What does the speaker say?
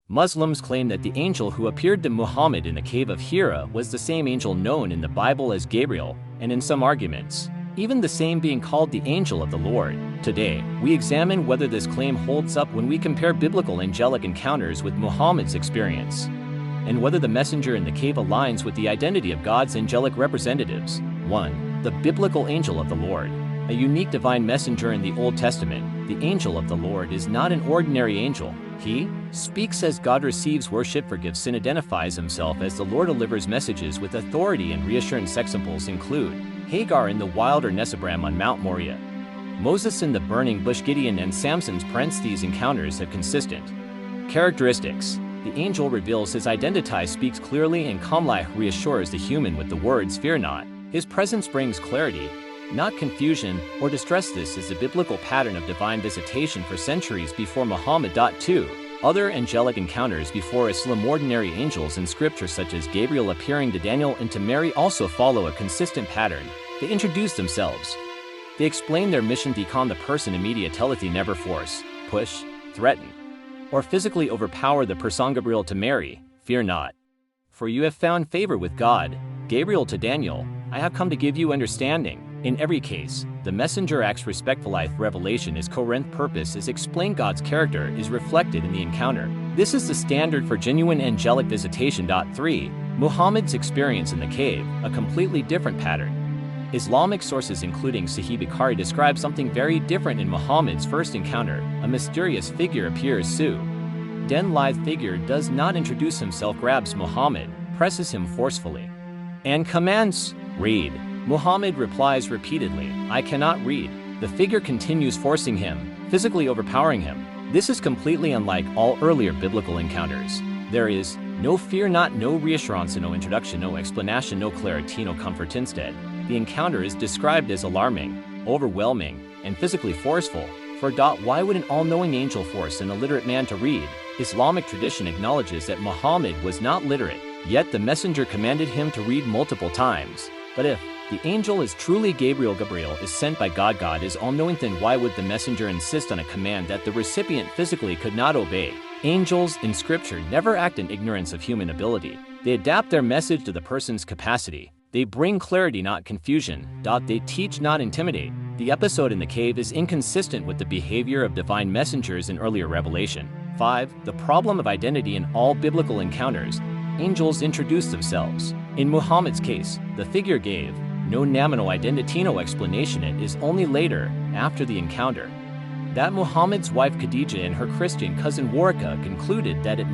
Muslims claim that the angel who appeared to Muhammad in the cave of Hira was the same angel known in the Bible as Gabriel, and in some arguments, even the same being called the angel of the Lord. Today, we examine whether this claim holds up when we compare biblical angelic encounters with Muhammad's experience, and whether the messenger in the cave aligns with the identity of God's angelic representatives. 1. The biblical angel of the Lord. A unique divine messenger in the Old Testament, the angel of the Lord is not an ordinary angel. He speaks as God, receives worship, forgives sin, identifies himself as the Lord, delivers messages with authority and reassurance. Examples include Hagar in the wild or Nesabram on Mount Moriah, Moses in the burning bush, Gideon and Samson's prince. These encounters have consistent characteristics. The angel reveals his identity, speaks clearly and calmly, reassures the human with the words, "Fear not." His presence brings clarity, not confusion or distress. This is the biblical pattern of divine visitation for centuries before Muhammad. 2. Other angelic encounters before Islam. Ordinary angels in scripture such as Gabriel appearing to Daniel and to Mary also follow a consistent pattern. They introduce themselves. They explain their mission, decon the person immediately, never force, push, threaten, or physically overpower the person. Gabriel to Mary, "Fear not, for you have found favor with God." Gabriel to Daniel, "I have come to give you understanding." In every case, the messenger acts respectfully. Revelation is coherent. Purpose is explained. God's character is reflected in the encounter. This is the standard for genuine angelic visitation. 3. Muhammad's experience in the cave, a completely different pattern. Islamic sources including Sahih Bukhari describe something very different in Muhammad's first encounter. A mysterious figure appears. Den lithe figure does not introduce himself, grabs Muhammad, presses him forcefully, and commands, "Read." Muhammad replies repeatedly, "I cannot read." The figure continues forcing him, physically overpowering him. This is completely unlike all earlier biblical encounters. There is no fear, no reassurance, no introduction, no explanation, no clarity, no comfort. Instead, the encounter is described as alarming, overwhelming, and physically forceful. Why would an all-knowing angel force an illiterate man to read? Islamic tradition acknowledges that Muhammad was not literate, yet the messenger commanded him to read multiple times. But if the angel is truly Gabriel is sent by God, God is all-knowing, then why would the messenger insist on a command that the recipient physically could not obey? Angels in scripture never act in ignorance of human ability. They adapt their message to the person's capacity. They bring clarity, not confusion. They teach, not intimidate. The episode in the cave is inconsistent with the behavior of divine messengers in earlier revelation. 5. The problem of identity in all biblical encounters. Angels introduce themselves. In Muhammad's case, the figure gave no nominal identity, no explanation. It is only later, after the encounter, that Muhammad's wife Khadijah and her Christian cousin Warqa concluded that it